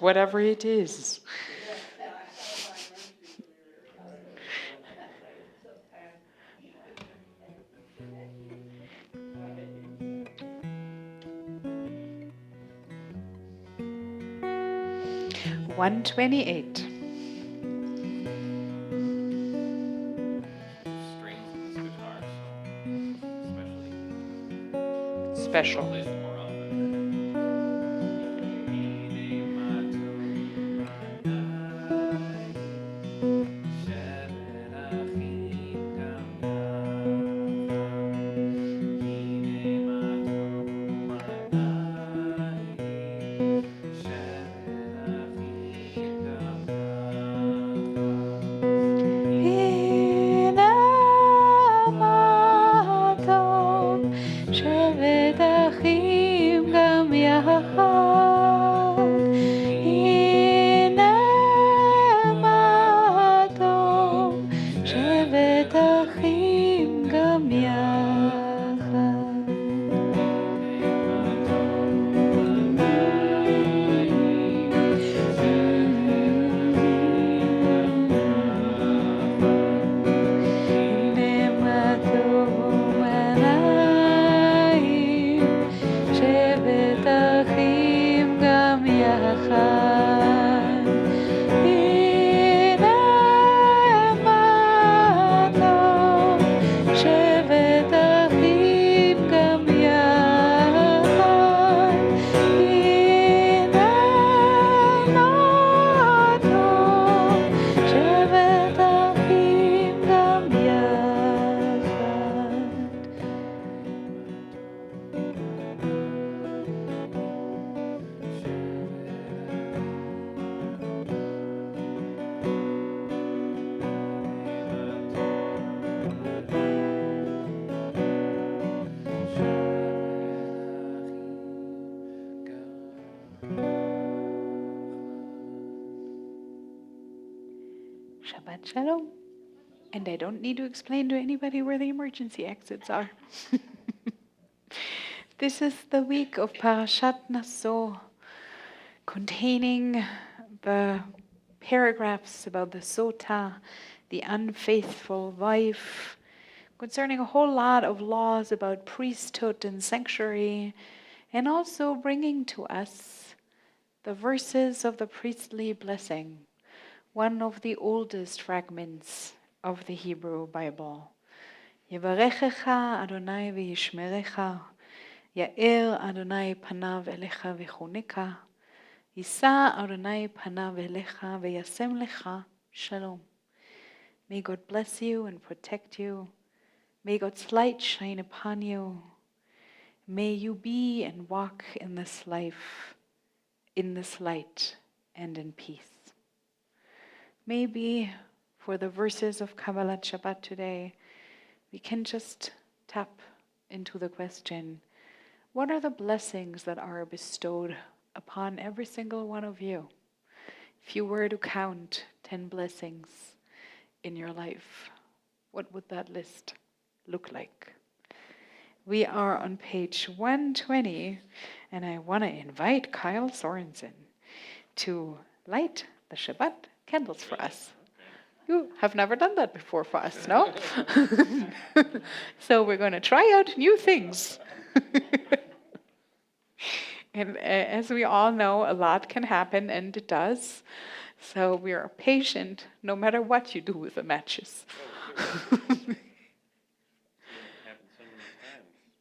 whatever it is. $128. Strings on this guitar, so Special. plays it more often. שבת אחים גם יחד, הנה מה טוב, שבת אחים גם יחד. הנה מה טוב עלייך, שבת אחים גם יחד. הנה מה טוב, שבת אחים גם יחד. הנה מה טוב, שבת אחים גם יחד. Shabbat Shalom. And I don't need to explain to anybody where the emergency exits are. This is the week of Parashat Naso, containing the paragraphs about the Sota, the unfaithful wife, concerning a whole lot of laws about priesthood and sanctuary, and also bringing to us the verses of the priestly blessing, one of the oldest fragments of the Hebrew Bible. Yevarechecha Adonai v'yishmerecha, Ya'er Adonai panav elecha v'chonika, Yisa Adonai panav elecha v'yasem lecha shalom. May God bless you and protect you. May God's light shine upon you. May you be and walk in this life, in this light and in peace. Maybe for the verses of Kabbalat Shabbat today, we can just tap into the question, what are the blessings that are bestowed upon every single one of you? If you were to count 10 blessings in your life, what would that list look like? We are on page 120, and I want to invite Kyle Sorensen to light the Shabbat candles for us. You have never done that before for us, no? So we're going to try out new things. And as we all know, a lot can happen, and it does. So we are patient no matter what you do with the matches.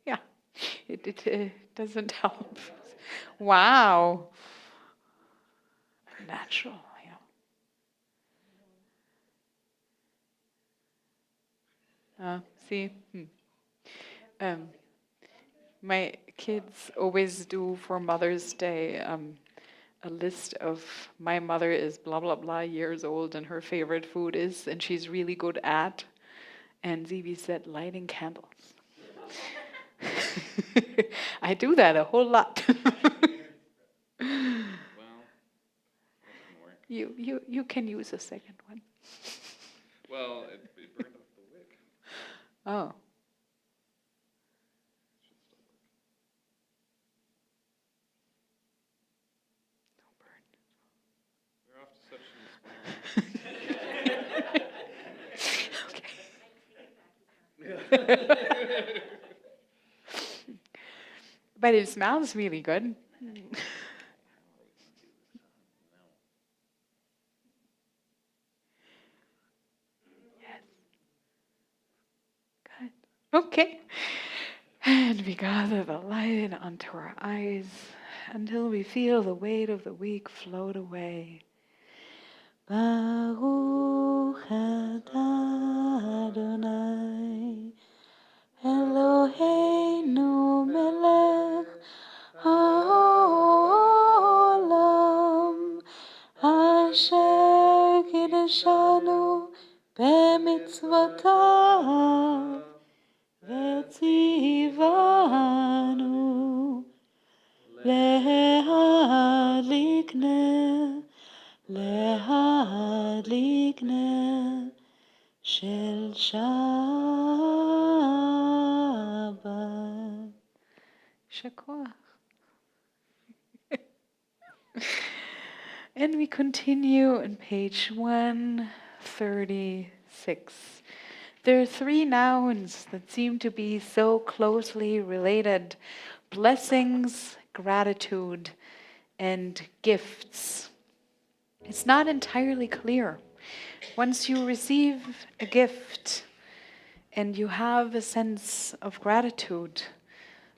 Yeah, it doesn't help. Wow. Natural, yeah. See? My kids always do for Mother's Day a list of my mother is blah, blah, blah years old and her favorite food is, and she's really good at. And Zivi said, lighting candles. I do that a whole lot. Well, that can work. You can use a second one. Well, it burned off the wick. Oh. But it smells really good. Yes. Good. Okay. And we gather the light onto our eyes until we feel the weight of the week float away. Baruch atah Adonai Eloheinu melech haolam asher kiddushanu b'mitzvotav v'tzivanu להדליק נר של שבת. שכוח. And we continue on page 136. There are three nouns that seem to be so closely related: blessings, gratitude, and gifts. It's not entirely clear. Once you receive a gift and you have a sense of gratitude,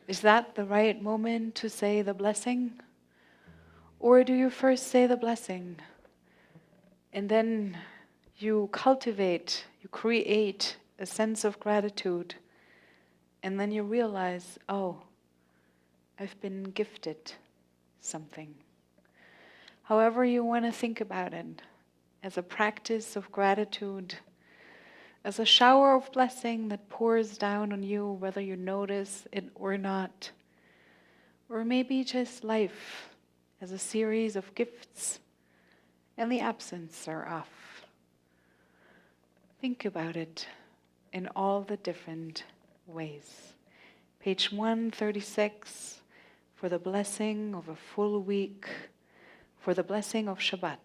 is that the right moment to say the blessing? Or do you first say the blessing and then you cultivate, you create a sense of gratitude, and then you realize, oh, I've been gifted something. However you want to think about it, as a practice of gratitude, as a shower of blessing that pours down on you, whether you notice it or not, or maybe just life as a series of gifts, and the absence are off. Think about it in all the different ways. Page 136, for the blessing of a full week, for the blessing of Shabbat.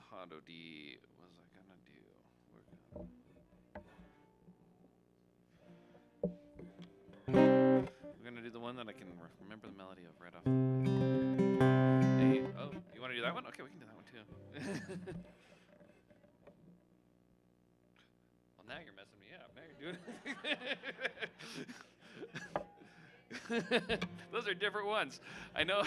How do the what was I gonna do? We're gonna do the one that I can remember the melody of right off. Hey, oh, you want to do that one? Okay, we can do that one too. Well, now you're messing me up. Now you're doing it. Those are different ones. I know.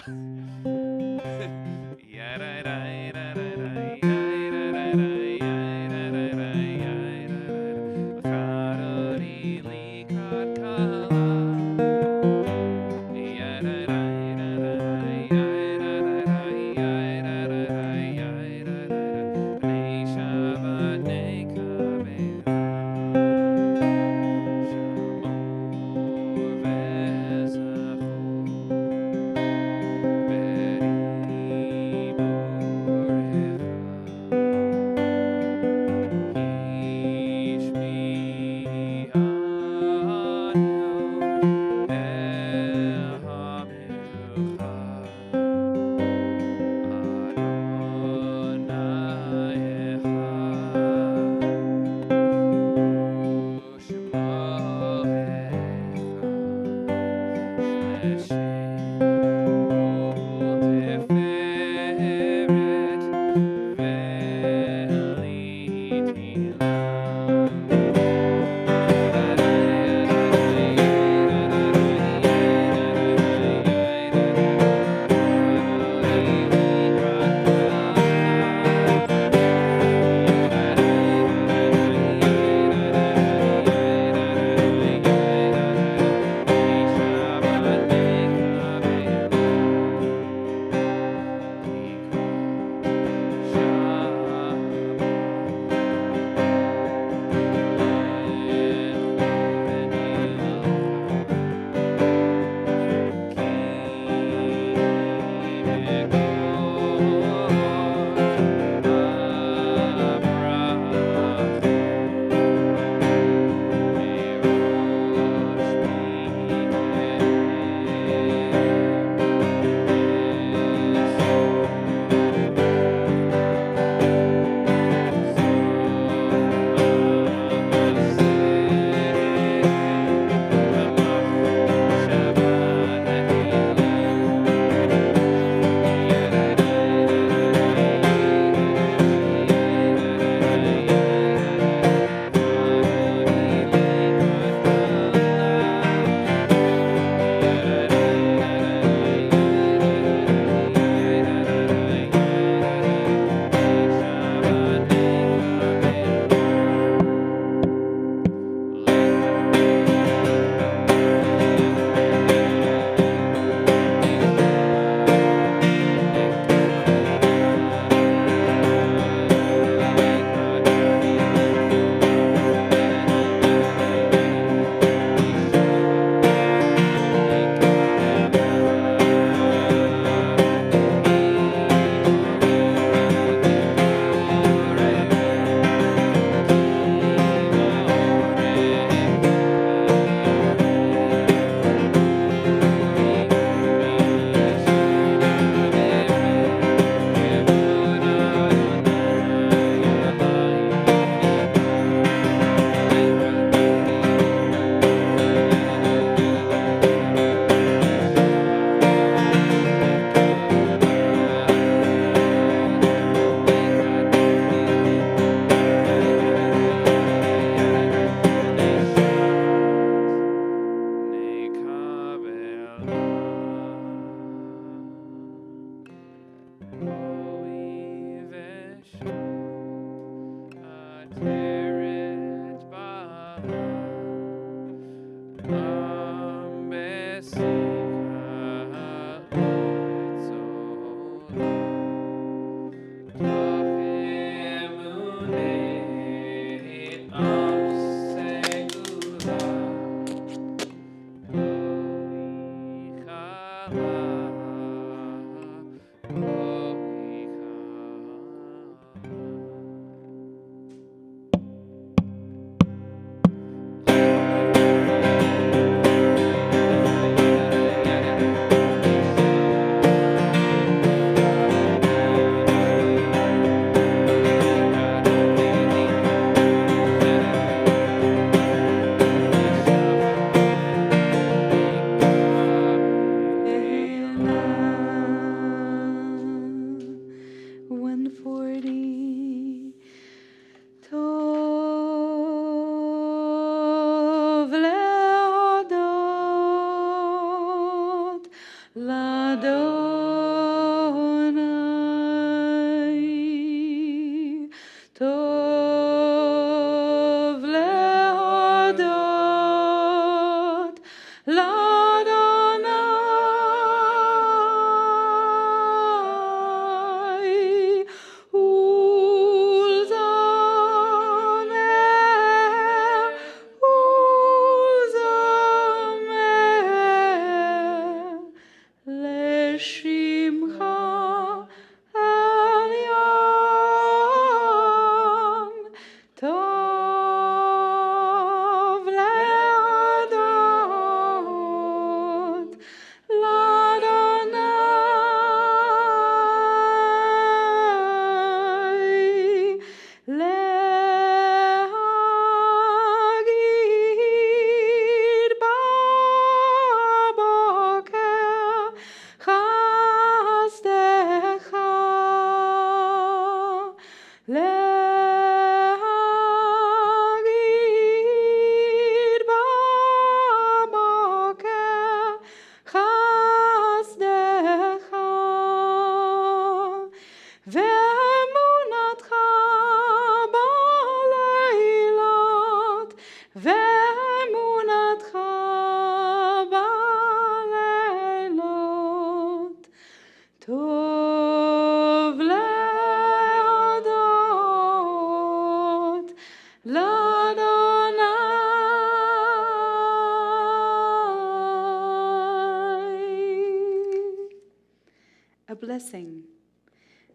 Blessing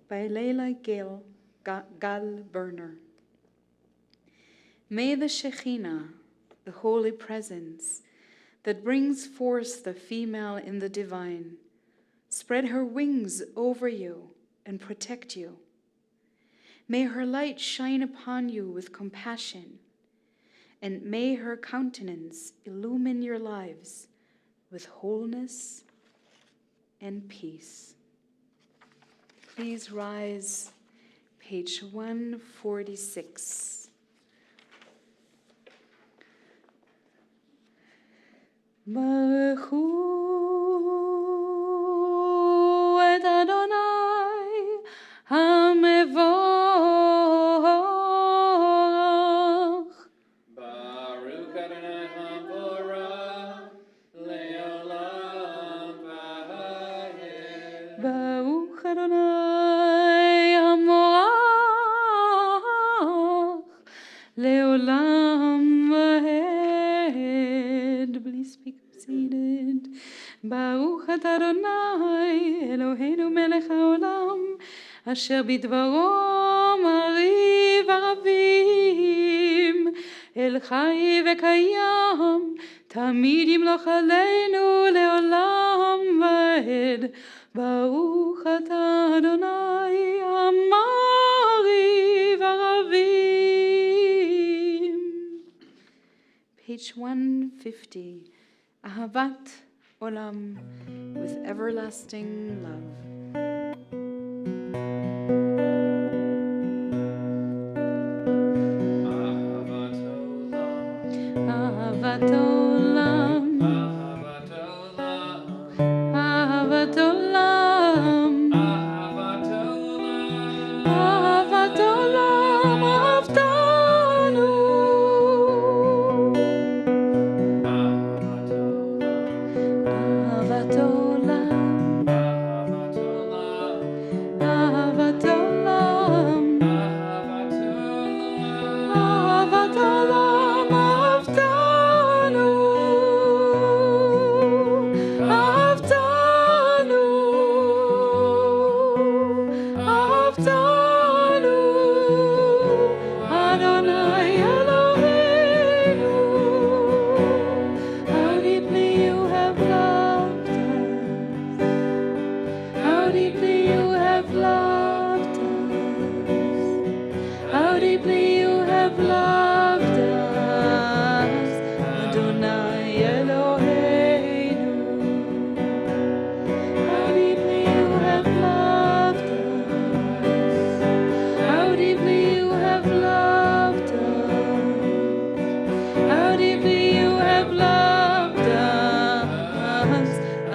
by Leila Gal Berner. May the Shekhinah, the holy presence that brings forth the female in the divine, spread her wings over you and protect you. May her light shine upon you with compassion, and may her countenance illumine your lives with wholeness and peace. Please rise, page 146. Baruch hu et Adonai HaMevorach. Baruch Adonai HaMevorach le'olam va'ed. Baruch Adonai HaMevorach le'olam va'ed. Please be seated. Baruch atah Adonai Eloheinu melech haolam asher bidvaro mariv arabim el chai vekayam tamid yimloch aleinu leolam va'ed. Baruch atah Adonai amariv arabim. Page 150. Ahavat Olam, with everlasting love. Ahavat Olam. Ahavat Olam. Ahavat Ahavat Olam. Olam. Ahavat Olam. Ahavat Olam. Ahavat Olam. Ahavat Olam. Ahavat Olam Ahavtanu. Ahavtanu. Ahavtanu. Adonai Eloheinu. How deeply you have loved us. How deeply you have loved us. How deeply you have loved us, Adonai Eloheinu. How deeply you have loved us. How deeply you have loved us. How deeply you have loved us,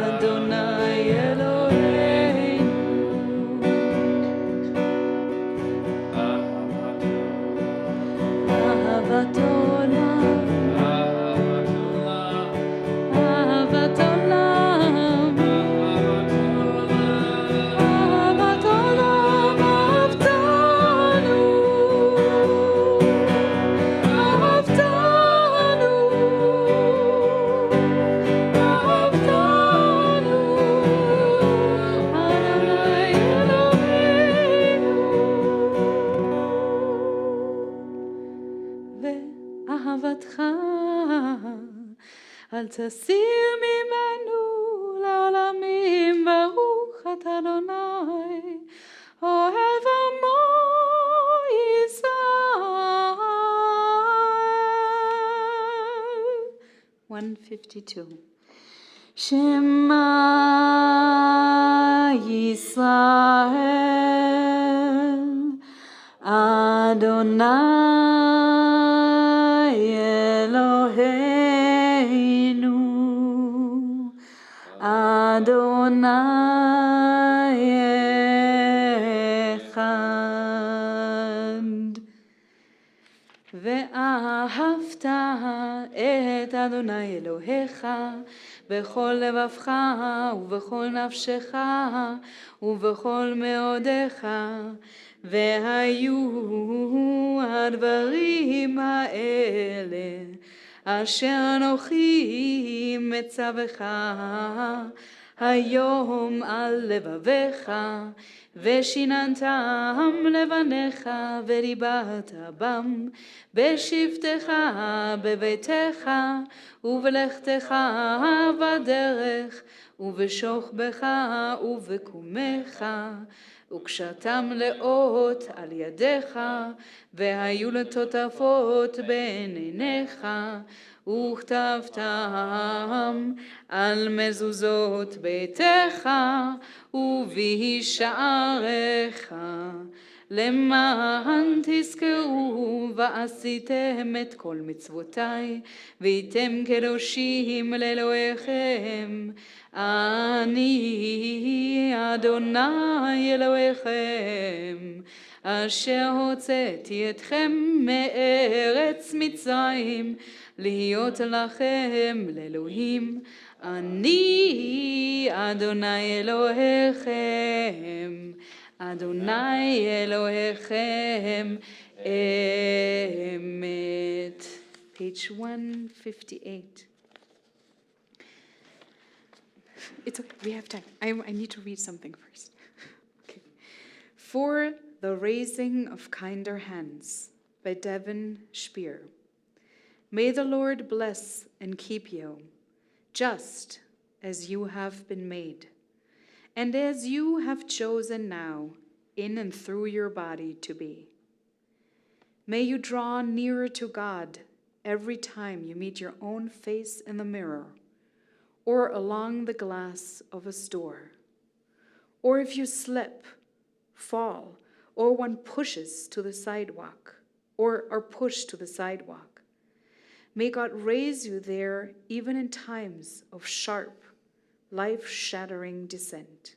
Adonai Eloheinu. Ahavat Olam. Ahavat Olam. Ahavat Olam Ahavtanu. Ahavtanu. Ahavtanu. Adonai Eloheinu. ואהבתך אל תסיר ממנו לעולמים. ברוך אתה אדוני אוהב עמו ישראל. 152. שמע ישראל Adonai Eloheinu, Adonai Echad. ואהבת את אדוני אלוהיך בכל לבבך ובכל נפשך ובכל מאודיך. והיו הדברים האלה אשר אנוכי מצווך היום על לבביך, ושיננתם לבניך, ודיברת בם, בשבתך, בביתך, ובלכתך בדרך, ובשוכבך ובקומך, וקשרתם לאות על ידיך, והיו לטוטפות בין עיניך, וכתבתם על מזוזות ביתך ובשעריך, למען תזכרו ועשיתם את כל מצוותיי, והייתם קדושים לאלוהיכם. אני אדוני אלוהיכם, אשר הוצאתי אתכם מארץ מצרים, להיות לכם לאלוהים. אני אדוני אלוהיכם, אדוני אלוהיכם אמת. Page 158. It's okay, we have time. I need to read something first. Okay. For the Raising of Kinder Hands by Devin Spear. May the Lord bless and keep you, just as you have been made, and as you have chosen now, in and through your body to be. May you draw nearer to God every time you meet your own face in the mirror, or along the glass of a store, or if you slip, fall, or one pushes to the sidewalk, or are pushed to the sidewalk. May God raise you there even in times of sharp, life-shattering descent.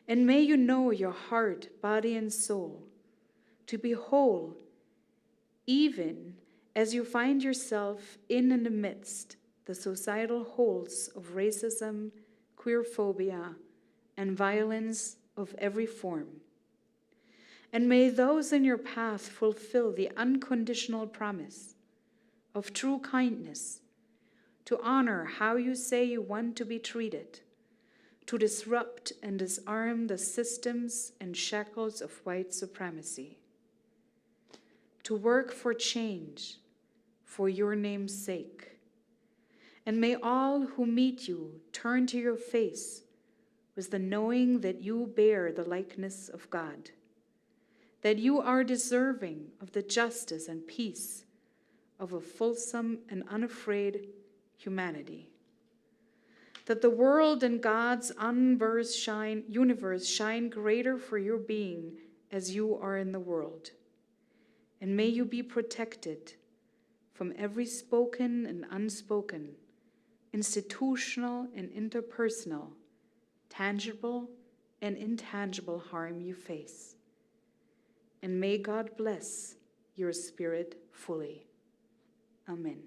And may you know your heart, body, and soul to be whole, even as you find yourself in and amidst the societal holes of racism, queerphobia, and violence of every form. And may those in your path fulfill the unconditional promise of true kindness, to honor how you say you want to be treated, to disrupt and disarm the systems and shackles of white supremacy, to work for change for your name's sake. And may all who meet you turn to your face with the knowing that you bear the likeness of God, that you are deserving of the justice and peace of a fulsome and unafraid humanity, that the world and God's universe shine greater for your being as you are in the world. And may you be protected from every spoken and unspoken, institutional and interpersonal, tangible and intangible harm you face. And may God bless your spirit fully. Amen.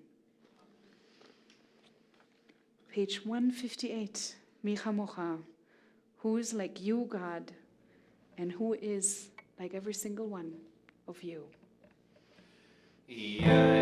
Page 158, Micha Mocha, who is like you, God, and who is like every single one of you. No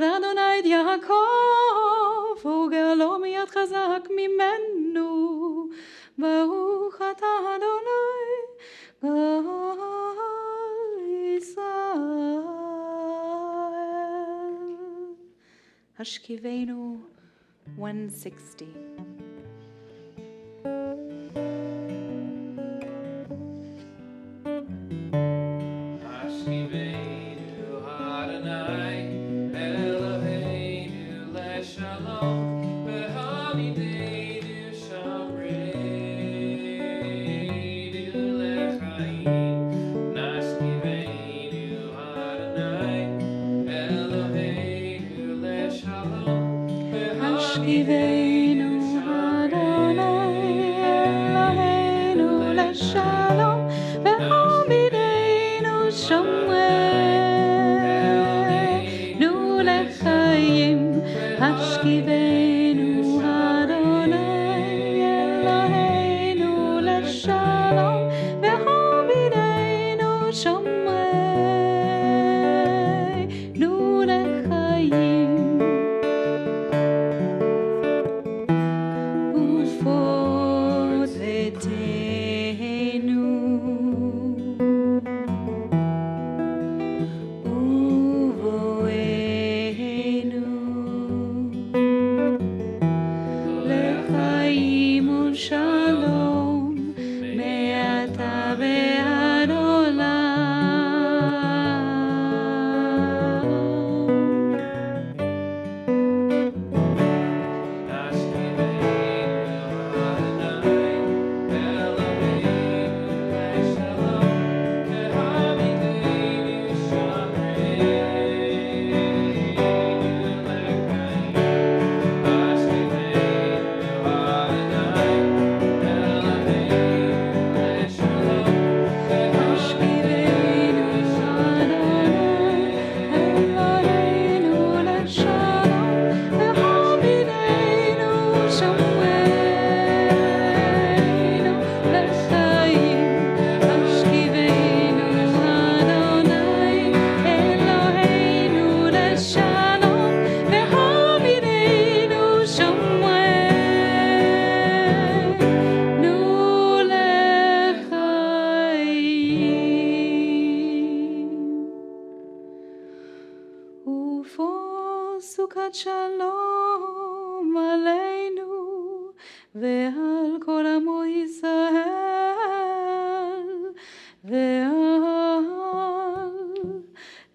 אדוני את יעקב, וגאלו מיד חזק ממנו. ברוך אתה אדוני, גאל ישראל. השכיבנו 160. Shalom aleinu ve'al kol amo Yisrael ve'al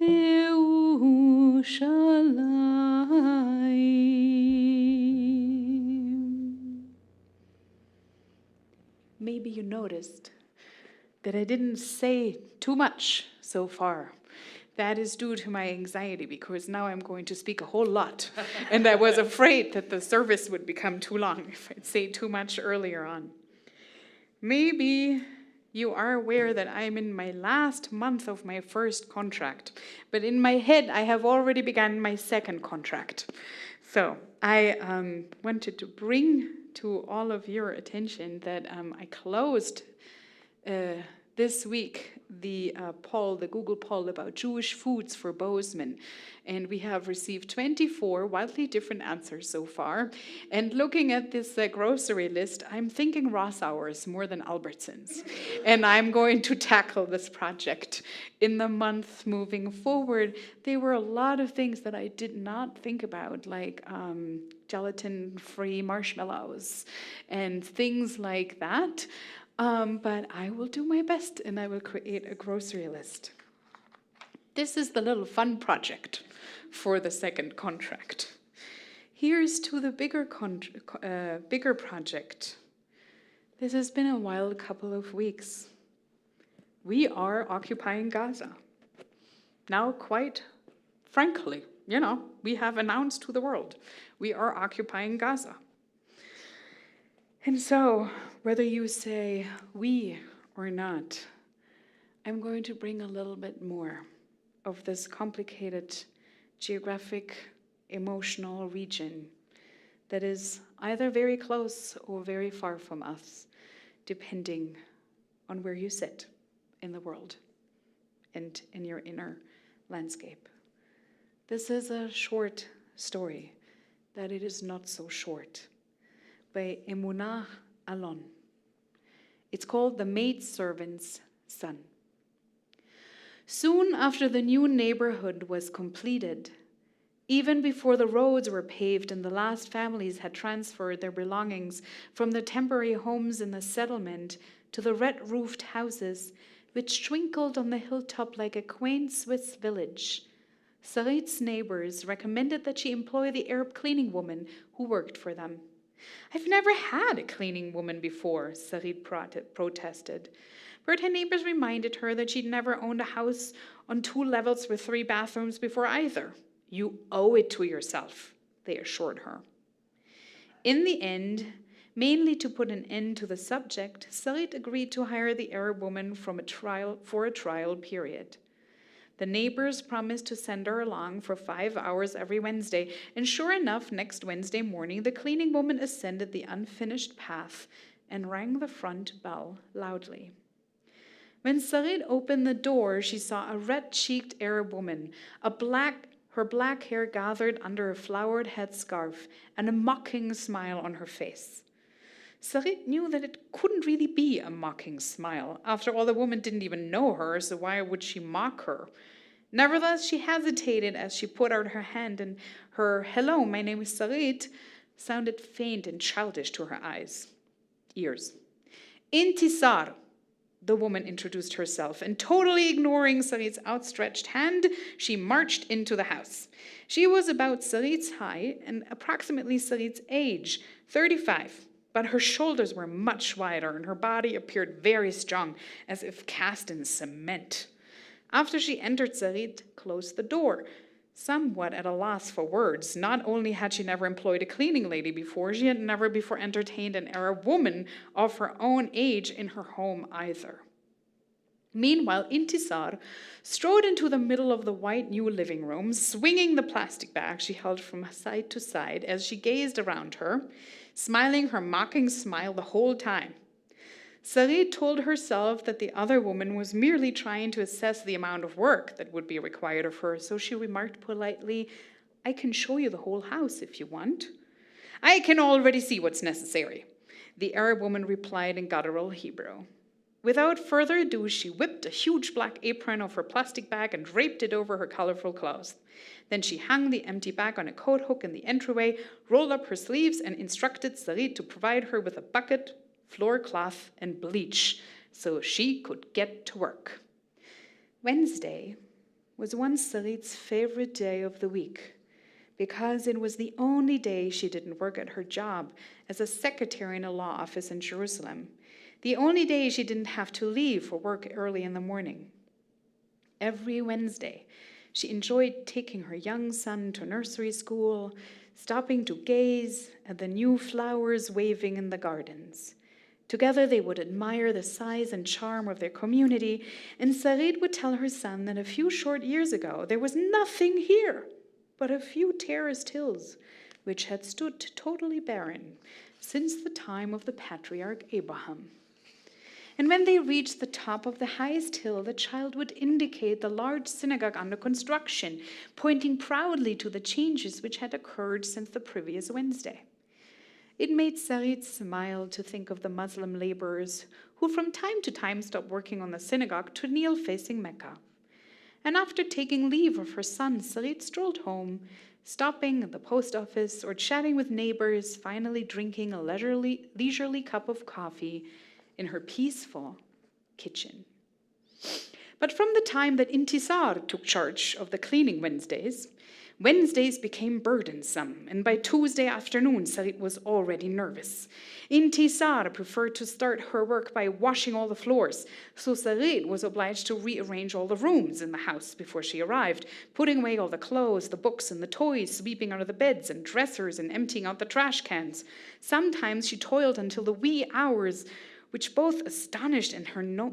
Yerushalayim. Maybe you noticed that I didn't say too much so far. That is due to my anxiety, because now I'm going to speak a whole lot. And I was afraid that the service would become too long if I'd say too much earlier on. Maybe you are aware that I'm in my last month of my first contract. But in my head, I have already begun my second contract. So I wanted to bring to all of your attention that I closed this week the Google poll about Jewish foods for Bozeman. And we have received 24 wildly different answers so far. And looking at this grocery list, I'm thinking Rossauer's more than Albertsons. And I'm going to tackle this project in the month moving forward. There were a lot of things that I did not think about, like gelatin-free marshmallows and things like that. But I will do my best, and I will create a grocery list. This is the little fun project for the second contract. Here's to the bigger project. This has been a wild couple of weeks. We are occupying Gaza. Now, quite frankly, we have announced to the world, we are occupying Gaza. And so, whether you say we or not, I'm going to bring a little bit more of this complicated geographic, emotional region that is either very close or very far from us, depending on where you sit in the world and in your inner landscape. This is a short story, that it is not so short, by Emunah Alon. It's called The Maidservant's Son. Soon after the new neighborhood was completed, even before the roads were paved and the last families had transferred their belongings from the temporary homes in the settlement to the red-roofed houses which twinkled on the hilltop like a quaint Swiss village, Sarit's neighbors recommended that she employ the Arab cleaning woman who worked for them. "I've never had a cleaning woman before," Sarit protested. But her neighbors reminded her that she'd never owned a house on 2 levels with 3 bathrooms before either. "You owe it to yourself," they assured her. In the end, mainly to put an end to the subject, Sarit agreed to hire the Arab woman for a trial period. The neighbors promised to send her along for 5 hours every Wednesday, and sure enough, next Wednesday morning, the cleaning woman ascended the unfinished path and rang the front bell loudly. When Sarit opened the door, she saw a red-cheeked Arab woman, her black hair gathered under a flowered headscarf, and a mocking smile on her face. Sarit knew that it couldn't really be a mocking smile. After all, the woman didn't even know her, so why would she mock her? Nevertheless, she hesitated as she put out her hand, and her "Hello, my name is Sarit" sounded faint and childish to her ears. "Intisar," the woman introduced herself, and totally ignoring Sarit's outstretched hand, she marched into the house. She was about Sarit's height and approximately Sarit's age, 35. But her shoulders were much wider, and her body appeared very strong, as if cast in cement. After she entered, Sarit closed the door, somewhat at a loss for words. Not only had she never employed a cleaning lady before, she had never before entertained an Arab woman of her own age in her home either. Meanwhile, Intisar strode into the middle of the white new living room, swinging the plastic bag she held from side to side as she gazed around her, smiling her mocking smile the whole time. Sarit told herself that the other woman was merely trying to assess the amount of work that would be required of her, so she remarked politely, "I can show you the whole house if you want." "I can already see what's necessary," the Arab woman replied in guttural Hebrew. Without further ado, she whipped a huge black apron off her plastic bag and draped it over her colorful clothes. Then she hung the empty bag on a coat hook in the entryway, rolled up her sleeves, and instructed Sarit to provide her with a bucket, floor cloth, and bleach so she could get to work. Wednesday was once Sarit's favorite day of the week because it was the only day she didn't work at her job as a secretary in a law office in Jerusalem. The only day she didn't have to leave for work early in the morning. Every Wednesday, she enjoyed taking her young son to nursery school, stopping to gaze at the new flowers waving in the gardens. Together, they would admire the size and charm of their community, and Sarit would tell her son that a few short years ago, there was nothing here but a few terraced hills, which had stood totally barren since the time of the patriarch Abraham. And when they reached the top of the highest hill, the child would indicate the large synagogue under construction, pointing proudly to the changes which had occurred since the previous Wednesday. It made Sarit smile to think of the Muslim laborers who from time to time stopped working on the synagogue to kneel facing Mecca. And after taking leave of her son, Sarit strolled home, stopping at the post office or chatting with neighbors, finally drinking a leisurely cup of coffee in her peaceful kitchen. But from the time that Intisar took charge of the cleaning Wednesdays became burdensome, and by Tuesday afternoon, Sarit was already nervous. Intisar preferred to start her work by washing all the floors, so Sarit was obliged to rearrange all the rooms in the house before she arrived, putting away all the clothes, the books, and the toys, sweeping under the beds and dressers, and emptying out the trash cans. Sometimes she toiled until the wee hours, which both astonished and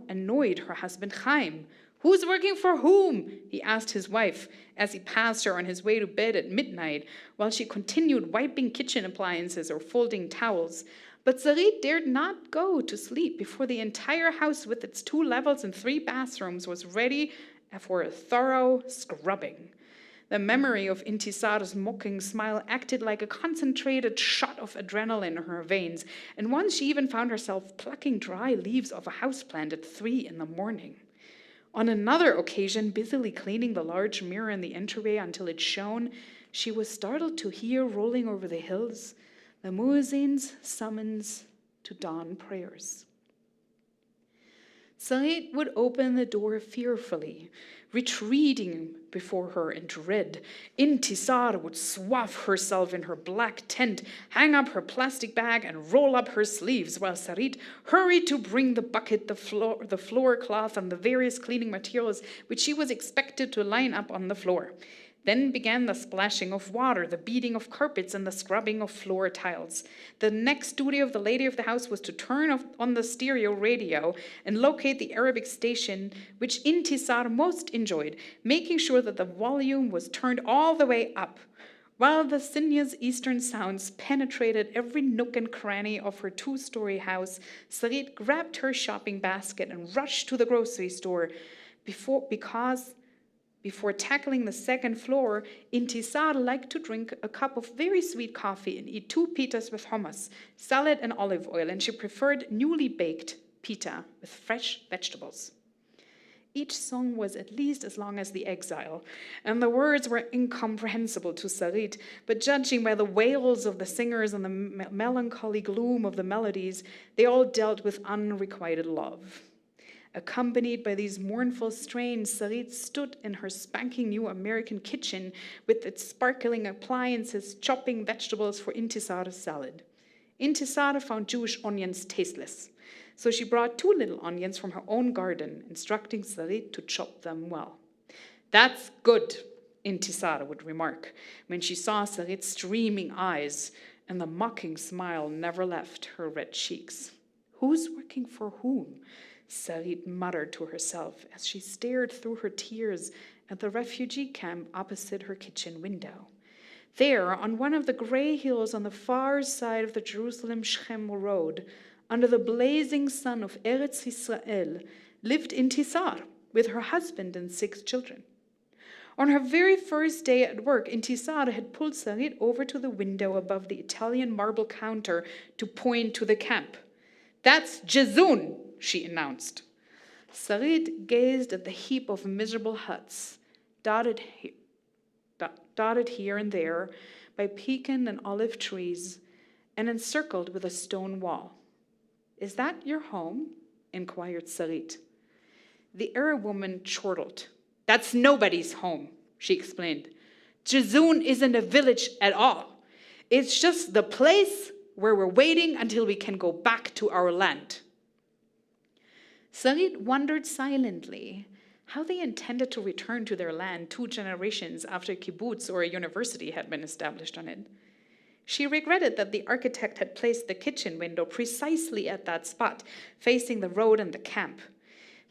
annoyed her husband Chaim. "Who's working for whom?" he asked his wife as he passed her on his way to bed at midnight, while she continued wiping kitchen appliances or folding towels. But Sarit dared not go to sleep before the entire house with its 2 levels and 3 bathrooms was ready for a thorough scrubbing. The memory of Intisar's mocking smile acted like a concentrated shot of adrenaline in her veins, and once she even found herself plucking dry leaves off a houseplant at 3 a.m. On another occasion, busily cleaning the large mirror in the entryway until it shone, she was startled to hear rolling over the hills the muezzin's summons to dawn prayers. Sarit would open the door fearfully, retreating before her in dread. Intisar would swathe herself in her black tent, hang up her plastic bag, and roll up her sleeves, while Sarit hurried to bring the bucket, the floor cloth, and the various cleaning materials which she was expected to line up on the floor. Then began the splashing of water, the beating of carpets, and the scrubbing of floor tiles. The next duty of the lady of the house was to turn on the stereo radio and locate the Arabic station, which Intisar most enjoyed, making sure that the volume was turned all the way up. While the Sinya's eastern sounds penetrated every nook and cranny of her 2-story house, Sarit grabbed her shopping basket and rushed to the grocery store Before tackling the second floor, Intisar liked to drink a cup of very sweet coffee and eat 2 pitas with hummus, salad, and olive oil, and she preferred newly baked pita with fresh vegetables. Each song was at least as long as The Exile, and the words were incomprehensible to Sarit, but judging by the wails of the singers and the melancholy gloom of the melodies, they all dealt with unrequited love. Accompanied by these mournful strains, Sarit stood in her spanking new American kitchen with its sparkling appliances, chopping vegetables for Intisar's salad. Intisar found Jewish onions tasteless, so she brought 2 little onions from her own garden, instructing Sarit to chop them well. "That's good," Intisar would remark when she saw Sarit's streaming eyes, and the mocking smile never left her red cheeks. "Who's working for whom?" Sarit muttered to herself as she stared through her tears at the refugee camp opposite her kitchen window. There, on one of the gray hills on the far side of the Jerusalem-Shechem road, under the blazing sun of Eretz Israel, lived Intisar with her husband and 6 children. On her very first day at work, Intisar had pulled Sarit over to the window above the Italian marble counter to point to the camp. "That's Jezun," she announced. Sarit gazed at the heap of miserable huts, dotted here and there by pecan and olive trees, and encircled with a stone wall. "Is that your home?" inquired Sarit. The Arab woman chortled. "That's nobody's home," she explained. "Jezun isn't a village at all. It's just the place where we're waiting until we can go back to our land." Sarit wondered silently how they intended to return to their land 2 generations after a kibbutz or a university had been established on it. She regretted that the architect had placed the kitchen window precisely at that spot, facing the road and the camp.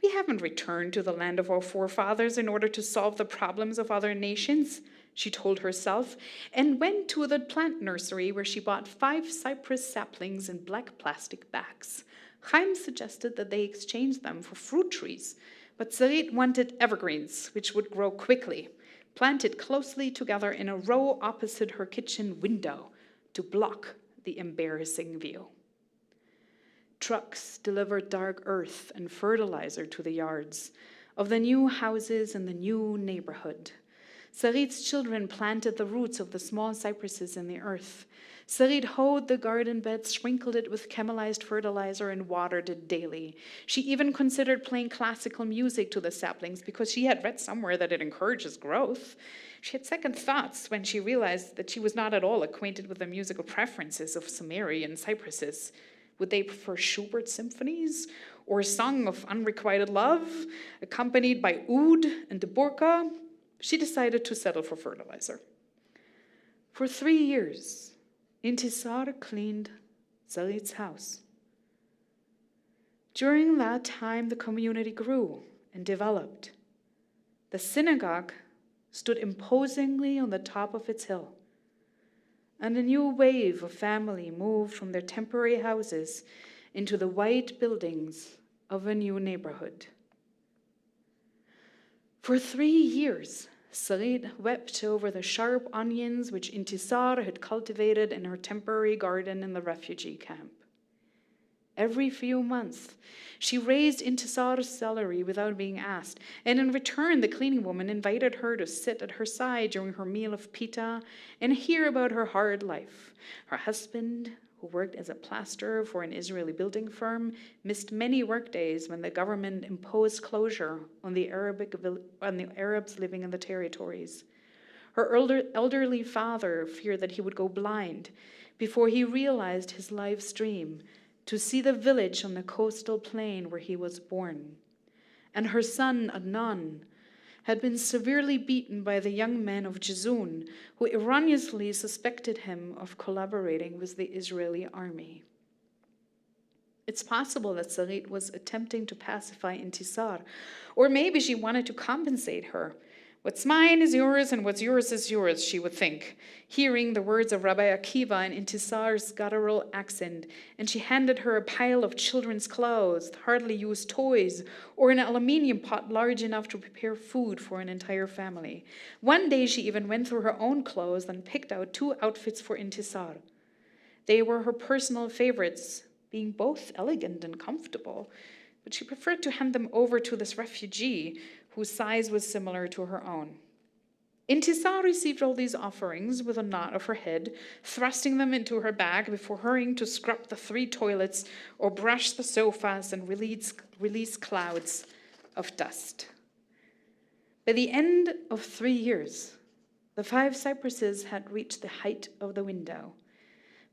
"We haven't returned to the land of our forefathers in order to solve the problems of other nations," she told herself, and went to the plant nursery where she bought 5 cypress saplings in black plastic bags. Chaim suggested that they exchange them for fruit trees, but Sarit wanted evergreens, which would grow quickly, planted closely together in a row opposite her kitchen window to block the embarrassing view. Trucks delivered dark earth and fertilizer to the yards of the new houses in the new neighborhood. Sarit's children planted the roots of the small cypresses in the earth. Sarit hoed the garden bed, sprinkled it with chemelized fertilizer, and watered it daily. She even considered playing classical music to the saplings because she had read somewhere that it encourages growth. She had second thoughts when she realized that she was not at all acquainted with the musical preferences of Sumerian cypresses. Would they prefer Schubert symphonies or a song of unrequited love, accompanied by oud and burqa? She decided to settle for fertilizer. For 3 years, Intisar cleaned Sarit's house. During that time, the community grew and developed. The synagogue stood imposingly on the top of its hill, and a new wave of family moved from their temporary houses into the white buildings of a new neighborhood. For 3 years, Sarit wept over the sharp onions which Intisar had cultivated in her temporary garden in the refugee camp. Every few months, she raised Intisar's salary without being asked, and in return, the cleaning woman invited her to sit at her side during her meal of pita and hear about her hard life. Her husband, who worked as a plasterer for an Israeli building firm, missed many workdays when the government imposed closure on the Arabs living in the territories. Her elderly father feared that he would go blind before he realized his life's dream, to see the village on the coastal plain where he was born. And her son, Adnan, had been severely beaten by the young men of Jezun, who erroneously suspected him of collaborating with the Israeli army. It's possible that Sarit was attempting to pacify Intisar, or maybe she wanted to compensate her. What's mine is yours, and what's yours is yours, she would think, hearing the words of Rabbi Akiva in Intisar's guttural accent, and she handed her a pile of children's clothes, hardly used toys, or an aluminium pot large enough to prepare food for an entire family. One day she even went through her own clothes and picked out 2 outfits for Intisar. They were her personal favorites, being both elegant and comfortable, but she preferred to hand them over to this refugee whose size was similar to her own. Intisar received all these offerings with a nod of her head, thrusting them into her bag before hurrying to scrub the 3 toilets or brush the sofas and release clouds of dust. By the end of 3 years, the 5 cypresses had reached the height of the window,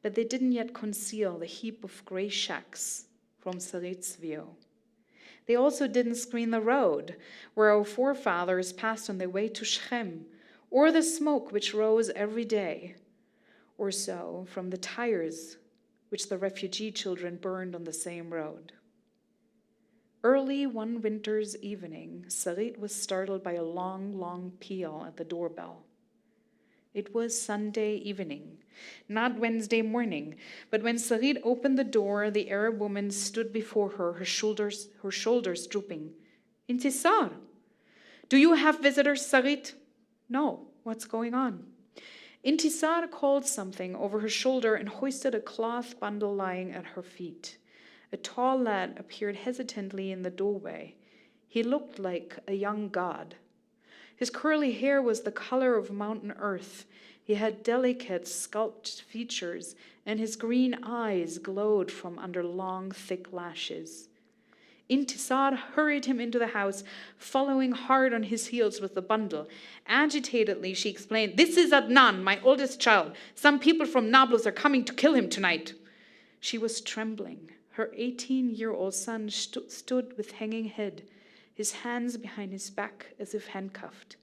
but they didn't yet conceal the heap of gray shacks from Sarit's view. They also didn't screen the road where our forefathers passed on their way to Shechem, or the smoke which rose every day or so from the tires which the refugee children burned on the same road. Early one winter's evening, Sarit was startled by a long peal at the doorbell. It was Sunday evening, not Wednesday morning, but when Sarit opened the door, the Arab woman stood before her, her shoulders drooping. Intisar, do you have visitors, Sarit? No, what's going on? Intisar called something over her shoulder and hoisted a cloth bundle lying at her feet. A tall lad appeared hesitantly in the doorway. He looked like a young god. His curly hair was the color of mountain earth. He had delicate, sculpted features, and his green eyes glowed from under long, thick lashes. Intisar hurried him into the house, following hard on his heels with the bundle. Agitatedly, she explained, "This is Adnan, my oldest child. Some people from Nablus are coming to kill him tonight." She was trembling. Her 18-year-old son stood with hanging head, his hands behind his back as if handcuffed.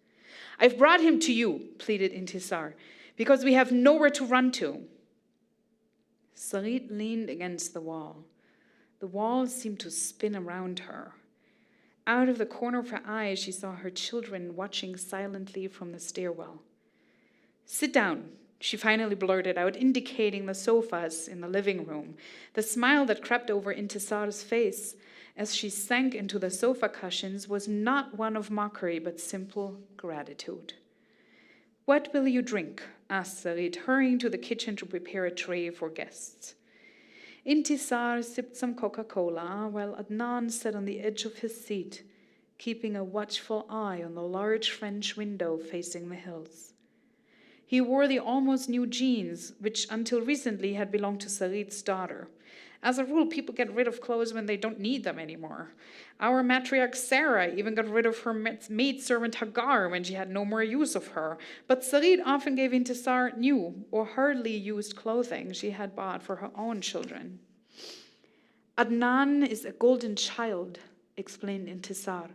"I've brought him to you," pleaded Intisar, "because we have nowhere to run to." Sarit leaned against the wall. The wall seemed to spin around her. Out of the corner of her eyes, she saw her children watching silently from the stairwell. "Sit down," she finally blurted out, indicating the sofas in the living room. The smile that crept over Intisar's face as she sank into the sofa cushions was not one of mockery, but simple gratitude. "What will you drink?" asked Sarit, hurrying to the kitchen to prepare a tray for guests. Intisar sipped some Coca-Cola, while Adnan sat on the edge of his seat, keeping a watchful eye on the large French window facing the hills. He wore the almost new jeans, which until recently had belonged to Sarit's daughter. As a rule, people get rid of clothes when they don't need them anymore. Our matriarch Sarah even got rid of her maidservant Hagar when she had no more use of her. But Sarit often gave Intisar new or hardly used clothing she had bought for her own children. "Adnan is a golden child," explained Intisar,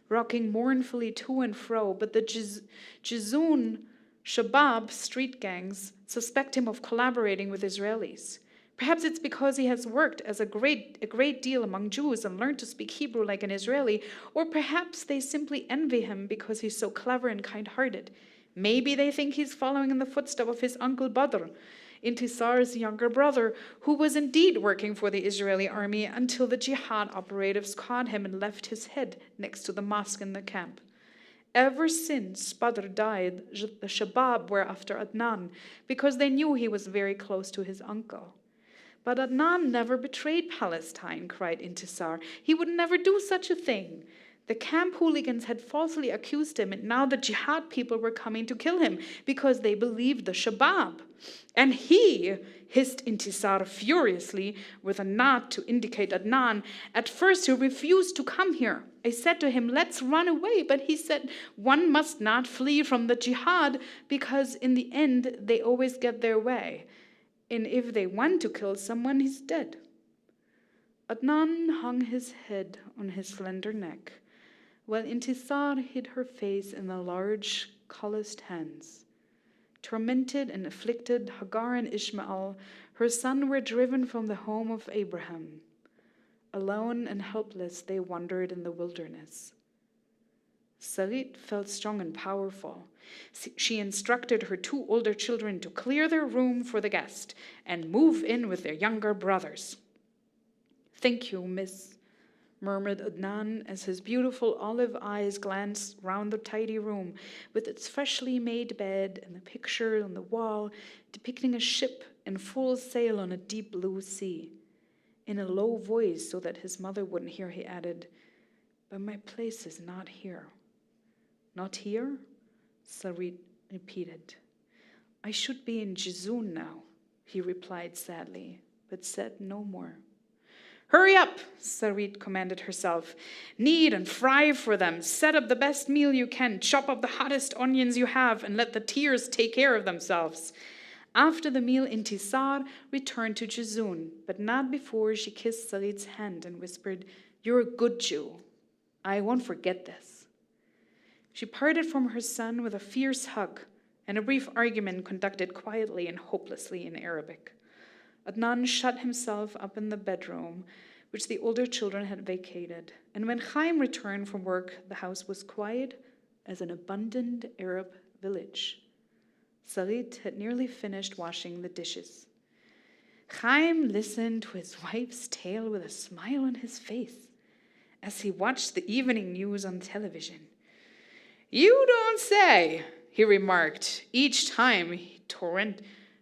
rocking mournfully to and fro, but the Jezun Shabab street gangs suspect him of collaborating with Israelis. Perhaps it's because he has worked as a great deal among Jews and learned to speak Hebrew like an Israeli, or perhaps they simply envy him because he's so clever and kind-hearted. Maybe they think he's following in the footsteps of his uncle Badr, Intisar's younger brother, who was indeed working for the Israeli army until the jihad operatives caught him and left his head next to the mosque in the camp. Ever since Badr died, the Shabab were after Adnan because they knew he was very close to his uncle. But Adnan never betrayed Palestine, cried Intisar. He would never do such a thing. The camp hooligans had falsely accused him, and now the jihad people were coming to kill him because they believed the Shabab. And he, hissed Intisar furiously with a nod to indicate Adnan, at first he refused to come here. I said to him, let's run away, but he said, one must not flee from the jihad because in the end they always get their way. And if they want to kill someone, he's dead. Adnan hung his head on his slender neck, while Intisar hid her face in the large, calloused hands. Tormented and afflicted, Hagar and Ishmael, her son, were driven from the home of Abraham. Alone and helpless, they wandered in the wilderness. Sarit felt strong and powerful. She instructed her 2 older children to clear their room for the guest and move in with their younger brothers. Thank you, miss, murmured Adnan as his beautiful olive eyes glanced round the tidy room with its freshly made bed and the picture on the wall depicting a ship in full sail on a deep blue sea. In a low voice so that his mother wouldn't hear, he added, but my place is not here. Not here? Sarit repeated. I should be in Jizun now, he replied sadly, but said no more. Hurry up, Sarit commanded herself. Knead and fry for them. Set up the best meal you can. Chop up the hottest onions you have and let the tears take care of themselves. After the meal, Intisar returned to Jizun, but not before she kissed Sarit's hand and whispered, You're a good Jew. I won't forget this. She parted from her son with a fierce hug and a brief argument conducted quietly and hopelessly in Arabic. Adnan shut himself up in the bedroom, which the older children had vacated, and when Chaim returned from work, the house was quiet as an abundant Arab village. Sarit had nearly finished washing the dishes. Chaim listened to his wife's tale with a smile on his face as he watched the evening news on television. You don't say, he remarked, each time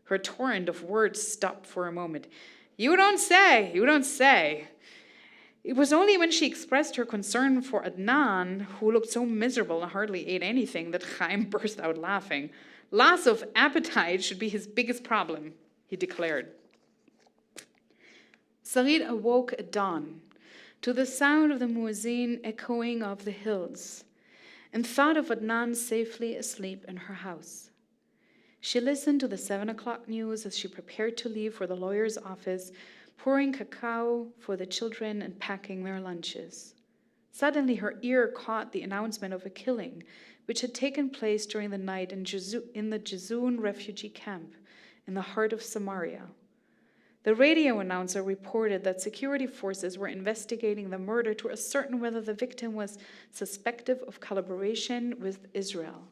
her torrent of words stopped for a moment. You don't say, you don't say. It was only when she expressed her concern for Adnan, who looked so miserable and hardly ate anything, that Chaim burst out laughing. Loss of appetite should be his biggest problem, he declared. Sarit awoke at dawn to the sound of the muezzin echoing off the hills and thought of Adnan safely asleep in her house. She listened to the 7 o'clock news as she prepared to leave for the lawyer's office, pouring cacao for the children and packing their lunches. Suddenly, her ear caught the announcement of a killing, which had taken place during the night in the Jizun refugee camp in the heart of Samaria. The radio announcer reported that security forces were investigating the murder to ascertain whether the victim was suspected of collaboration with Israel.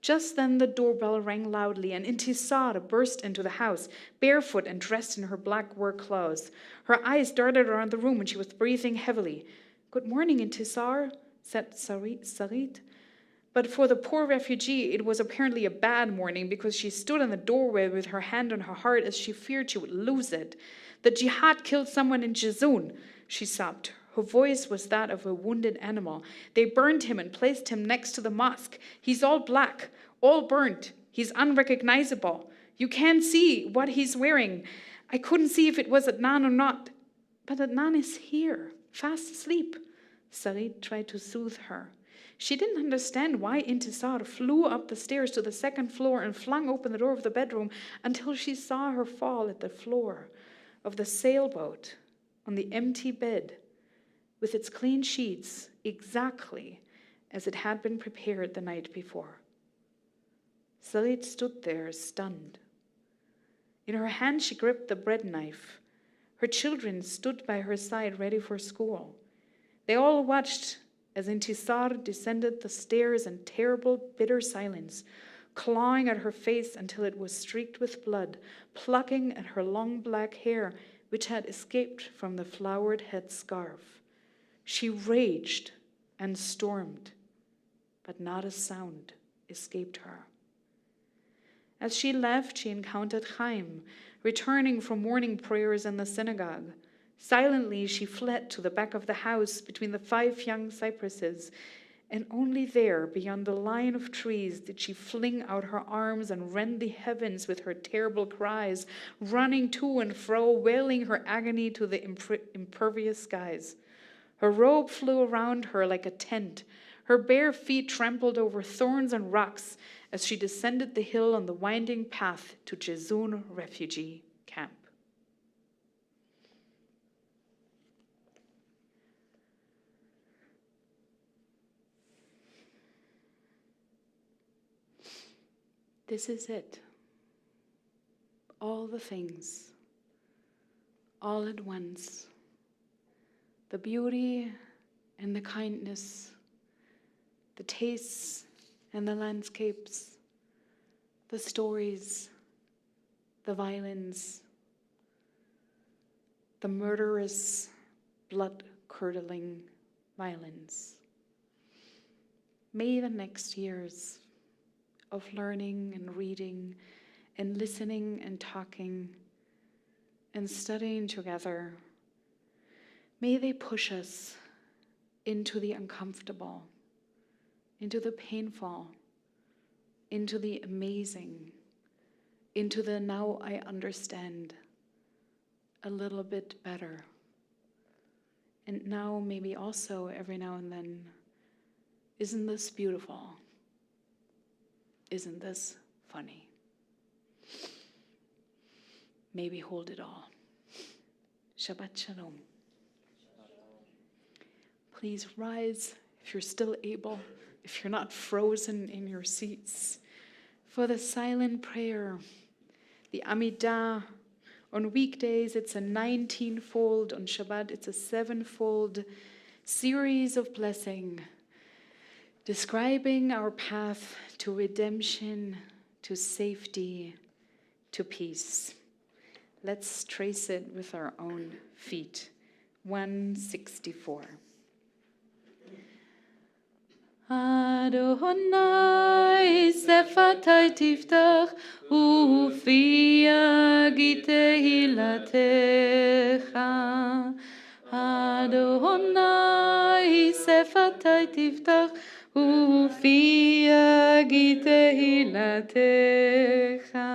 Just then the doorbell rang loudly, and Intisar burst into the house, barefoot and dressed in her black work clothes. Her eyes darted around the room and she was breathing heavily. Good morning, Intisar, said Sarit. But for the poor refugee, it was apparently a bad morning because she stood in the doorway with her hand on her heart as she feared she would lose it. The jihad killed someone in Jizun, she sobbed. Her voice was that of a wounded animal. They burned him and placed him next to the mosque. He's all black, all burnt. He's unrecognizable. You can't see what he's wearing. I couldn't see if it was Adnan or not. But Adnan is here, fast asleep. Sarit tried to soothe her. She didn't understand why Intisar flew up the stairs to the 2nd floor and flung open the door of the bedroom until she saw her fall at the floor of the sailboat on the empty bed with its clean sheets exactly as it had been prepared the night before. Sarit stood there stunned. In her hand she gripped the bread knife. Her children stood by her side ready for school. They all watched as Intisar descended the stairs in terrible, bitter silence, clawing at her face until it was streaked with blood, plucking at her long black hair, which had escaped from the flowered headscarf. She raged and stormed. but not a sound escaped her. As she left, she encountered Chaim, returning from morning prayers in the synagogue. Silently, she fled to the back of the house between the 5 young cypresses, and only there, beyond the line of trees, did she fling out her arms and rend the heavens with her terrible cries, running to and fro, wailing her agony to the impervious skies. Her robe flew around her like a tent. Her bare feet trampled over thorns and rocks as she descended the hill on the winding path to Jezun refugee camp. This is it. All the things, all at once. The beauty and the kindness, the tastes and the landscapes, the stories, the violence, the murderous, blood-curdling violence. May the next years of learning and reading and listening and talking and studying together, may they push us into the uncomfortable, into the painful, into the amazing, into the now I understand a little bit better. And now maybe also every now and then, isn't this beautiful? Isn't this funny? Maybe hold it all. Shabbat Shalom. Please rise if you're still able, if you're not frozen in your seats, for the silent prayer, the Amidah. On weekdays, it's a 19-fold. On Shabbat, it's a 7-fold series of blessing, describing our path to redemption, to safety, to peace. Let's trace it with our own feet. 164. Adonai sefatai tiftach ufi yagi tehilatecha. Adonai sefatai tiftach ufi yagi tehilatecha.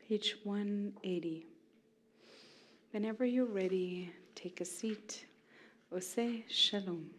Page 180. Whenever you're ready, take a seat. Oseh Shalom.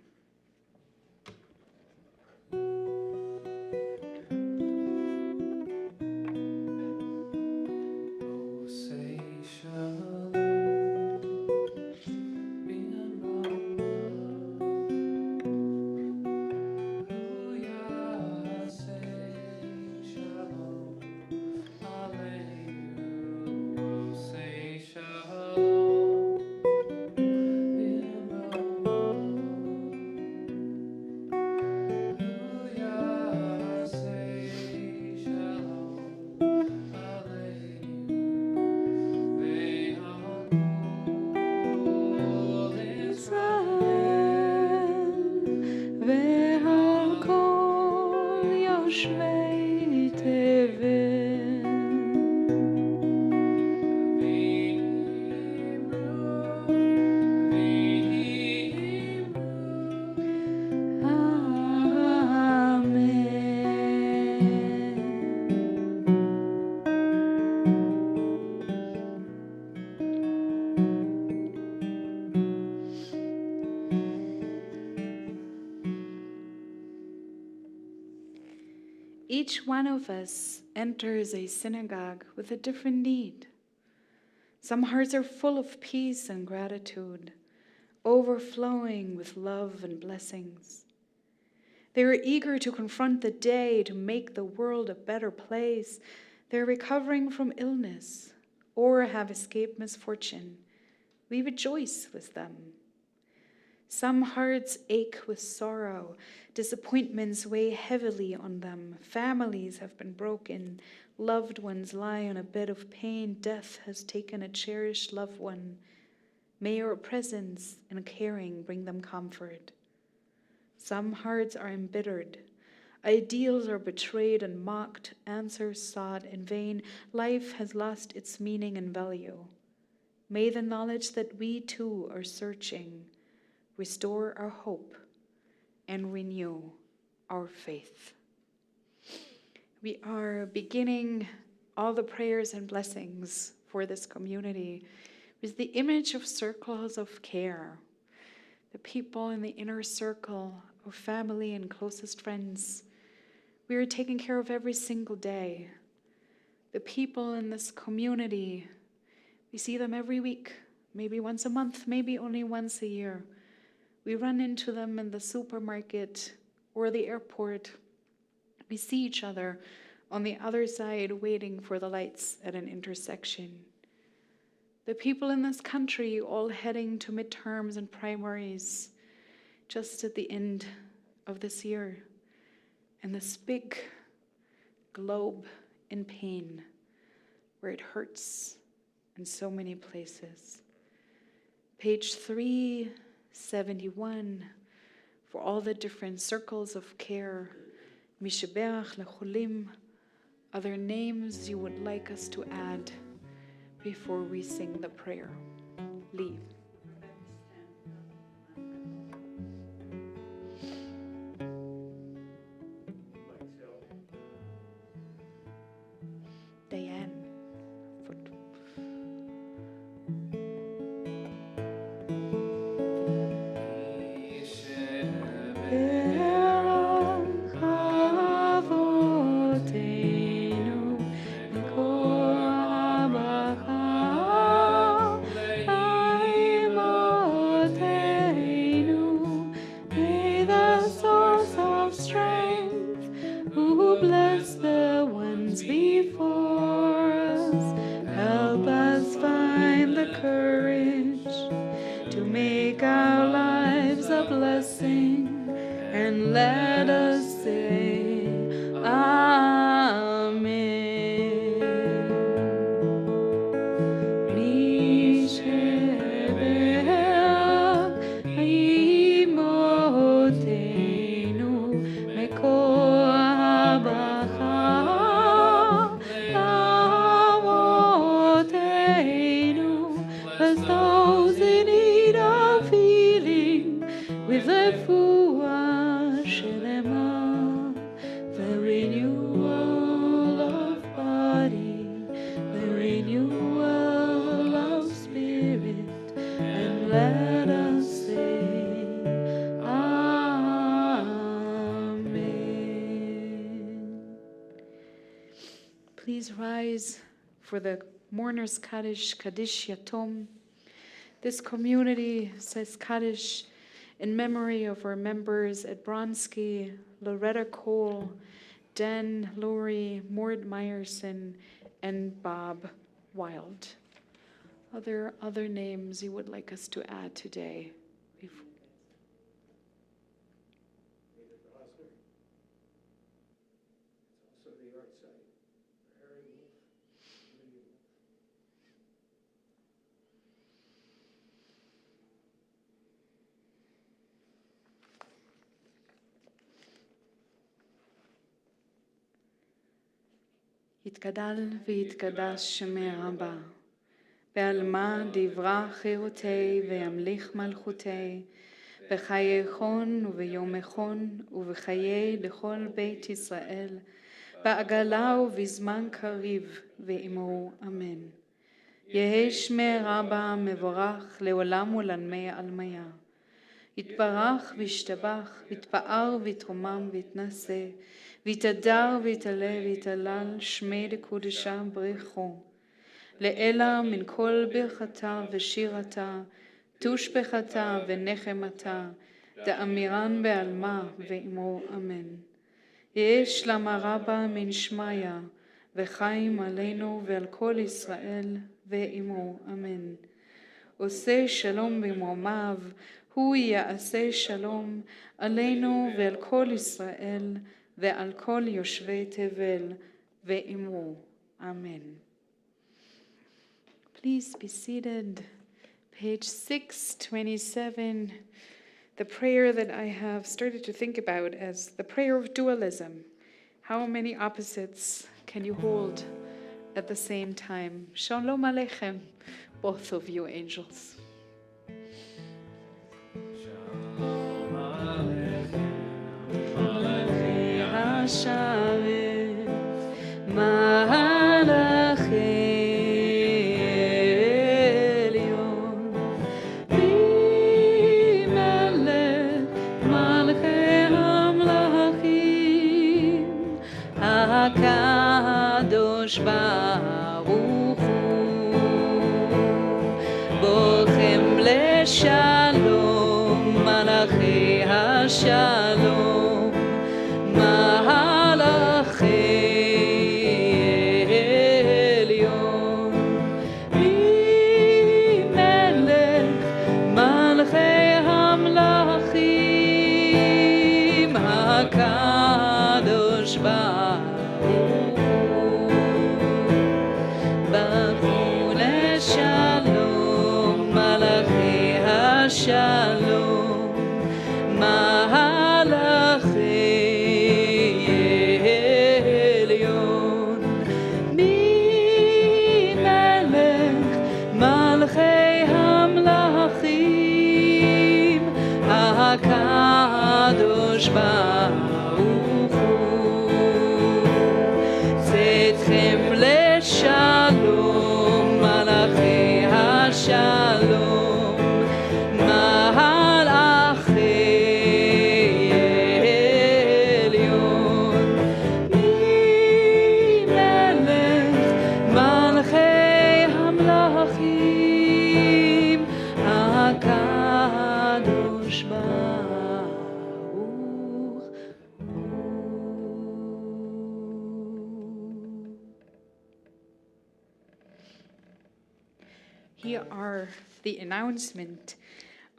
each one of us enters a synagogue with a different need. Some hearts are full of peace and gratitude, overflowing with love and blessings. They are eager to confront the day to make the world a better place. They're recovering from illness or have escaped misfortune. We rejoice with them. Some hearts ache with sorrow. Disappointments weigh heavily on them. Families have been broken. Loved ones lie on a bed of pain. Death has taken a cherished loved one. May your presence and caring bring them comfort. Some hearts are embittered. Ideals are betrayed and mocked. Answers sought in vain. Life has lost its meaning and value. May the knowledge that we too are searching restore our hope and renew our faith. We are beginning all the prayers and blessings for this community with the image of circles of care. The people in the inner circle of family and closest friends. We are taking care of every single day. The people in this community, we see them every week, maybe once a month, maybe only once a year. We run into them in the supermarket or the airport. We see each other on the other side waiting for the lights at an intersection. The people in this country all heading to midterms and primaries just at the end of this year. And this big globe in pain where it hurts in so many places. Page 371 for all the different circles of care. Mishabeach lecholim, other names you would like us to add before we sing the prayer. Lee. Diane. Please rise for the mourners Kaddish, Kaddish Yatom. This community says Kaddish in memory of our members at Bronsky, Loretta Cole, Dan Laurie, Mord Meyerson, and Bob Wild. Other names you would like us to add today? יתגדל ויתקדש שמי רבה, בעלמא דברה חירותי וימליך מלכותי, בחיי חון וביום חון ובחיי לכל בית ישראל, בעגלה ובזמן קריב ועמו אמן. יהי שמי רבה מבורך לעולם ולעולמי עלמיה. יתברך וישתבח, יתפאר ויתרומם ויתנשא, ויתהדר ויתעלה ויתהלל שמי דקודשה ברכו. לאלה מן כל ברכתה ושירתה, תושבחתה ונחמתה, דאמירן בעלמה ואמור אמן. יש למה רבה מן שמיא, וחיים עלינו ועל כל ישראל ואמור אמן. עושה שלום במרומיו, הוא יעשה שלום עלינו ועל כל ישראל ועל כל יושבי תבל ואמרו אמן. Please be seated. Page 627, the prayer that I have started to think about as the prayer of dualism. How many opposites can you hold at the same time? Shalom Aleichem, both of you angels. Shalom Aleichem, Malachei HaShavim, Malachei הקדוש ברוך הוא, בוכם לשלום, מלאכי השלום, מלאכי עליון, ממלך מלכי המלכים, הקדוש ברוך Shalom, Malachei Elyon, Melech Malchei Hamlachim, HaKadosh Baruch Hu, Tzedchem Leshalom, Malachei HaShalom. Here are the announcement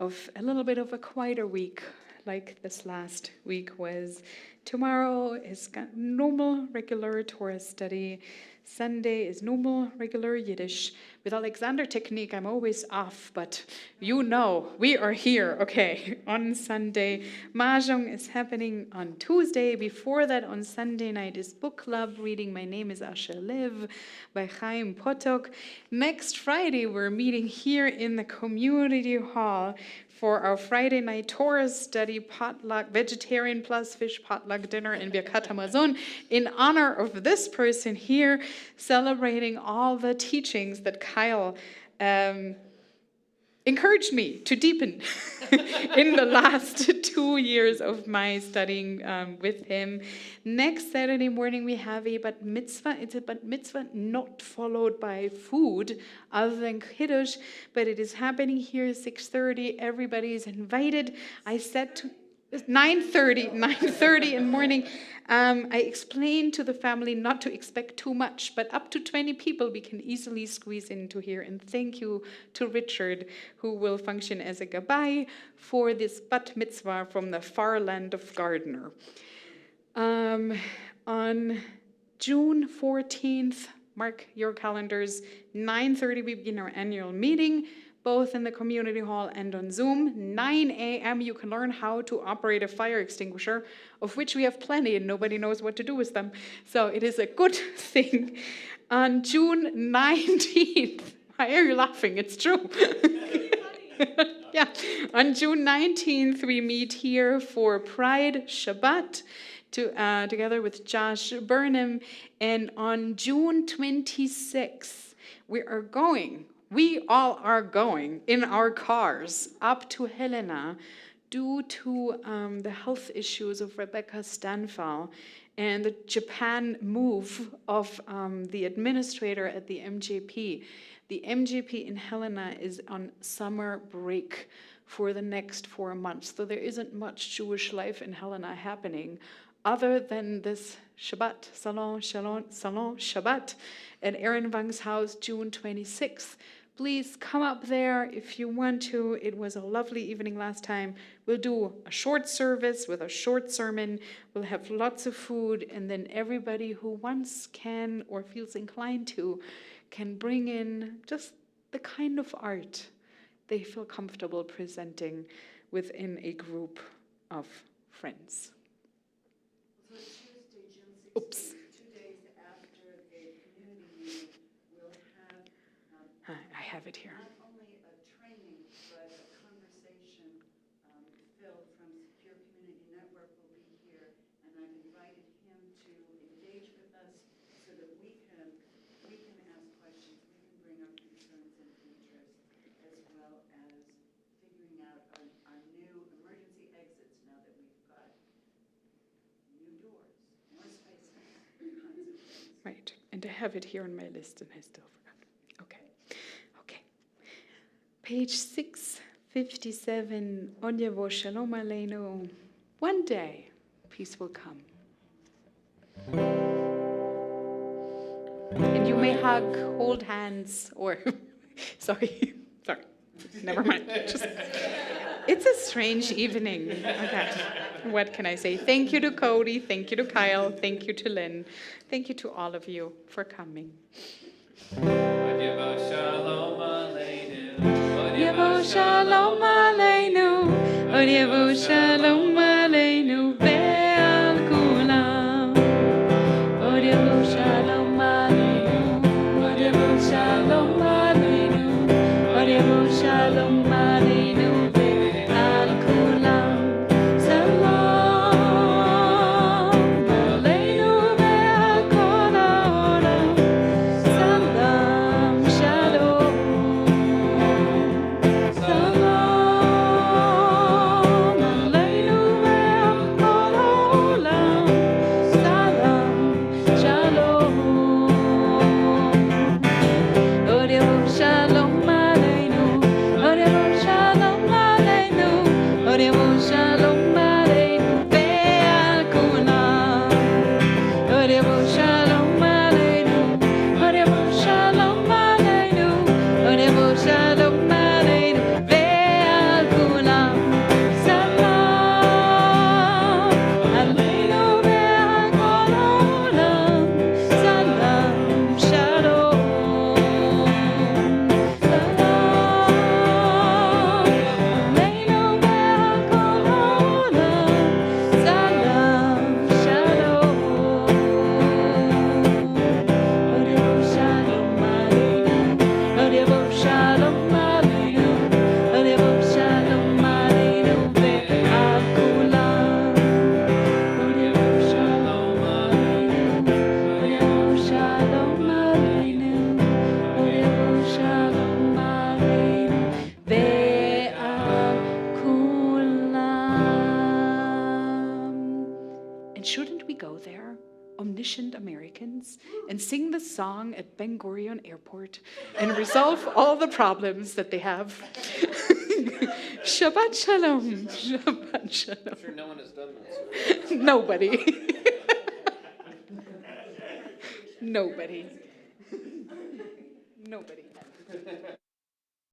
of a little bit of a quieter week, like this last week was. Tomorrow is normal, regular Torah study. Sunday is normal, regular Yiddish. With Alexander technique, I'm always off, but you know, we are here, okay, on Sunday. Mahjong is happening on Tuesday. Before that, on Sunday night is book club reading My Name is Asher Liv by Chaim Potok. Next Friday, we're meeting here in the community hall for our Friday night Torah study potluck, vegetarian plus fish potluck dinner in Birkat HaMazon in honor of this person here, celebrating all the teachings that Kyle encouraged me to deepen in the last 2 years of my studying with him. Next Saturday morning we have a bat mitzvah. It's a bat mitzvah not followed by food other than kiddush, but it is happening here at 6:30. Everybody is invited. I said to 9:30 in the morning. I explained to the family not to expect too much, but up to 20 people we can easily squeeze into here. And thank you to Richard, who will function as a gabbai for this bat mitzvah from the far land of Gardner. On June 14th, mark your calendars, 9:30 we begin our annual meeting, both in the community hall and on Zoom. 9 a.m. you can learn how to operate a fire extinguisher, of which we have plenty and nobody knows what to do with them. So it is a good thing. On June 19th, why are you laughing? It's true. Yeah. On June 19th, we meet here for Pride Shabbat together with Josh Burnham. And on June 26th, we all are going in our cars up to Helena due to the health issues of Rebecca Stanfall and the Japan move of the administrator at the MJP. The MJP in Helena is on summer break for the next 4 months, so there isn't much Jewish life in Helena happening other than this Shabbat, Shalom, Shabbat at Aaron Wang's house, June 26th. Please come up there if you want to. It was a lovely evening last time. We'll do a short service with a short sermon. We'll have lots of food, and then everybody who wants, can, or feels inclined to, can bring in just the kind of art they feel comfortable presenting within a group of friends. So Tuesday, June 16th, Oops. 2 days after the community meeting, we'll have I have it here. not only a training, but a conversation. Phil from Secure Community Network will be here, and I've invited him to engage with us so that we can ask questions, we can bring up concerns and interests, as well as figuring out our new emergency exits now that we've got new doors, more spaces, kinds of things. Right, and I have it here on my list, and I still forgot. Okay. Page 657, Onyevo Shalom Aleinu. One day, peace will come. And you may hug, hold hands, or, sorry, never mind. It's a strange evening. Okay, what can I say? Thank you to Cody, thank you to Kyle, thank you to Lynn, thank you to all of you for coming. Yevo Shalom Aleinu, Yevo Shalom Aleinu, Ve'al Kulam. Yevo Shalom Aleinu, Yevo Shalom Aleinu, Yevo Shalom Aleinu, Ve'al Kulam. Salam Aleinu, Ve'al Kol Ha'olam. Salam Shalom. Salam Aleinu ve'al kol ha'olam. Salam Shalom. Od Yevo Shalom Aleinu. Od Yevo Shalom Aleinu. Od Yevo Shalom Aleinu ve'al kulam. Od Yevo Shalom Aleinu. Od Yevo Shalom Aleinu. Od Yevo Shalom Aleinu ve'al kulam. Salam Aleinu ve'al kol ha'olam. Salam Shalom. Salam Aleinu ve'al kol ha'olam. Salam Shalom. Od Yevo Shalom Aleinu. Od Yevo Shalom Aleinu. Od Yevo Shalom Aleinu ve'al kulam. Od Yevo Shalom Aleinu. Od Yevo Shalom Aleinu. Od Yevo Shalom Aleinu ve'al kulam. And shouldn't we go there, omniscient Americans, and sing the song at Ben Gurion Airport and resolve all the problems that they have? Shabbat Shalom. Shabbat Shalom. I'm sure no one has done this. Nobody. Nobody. Nobody.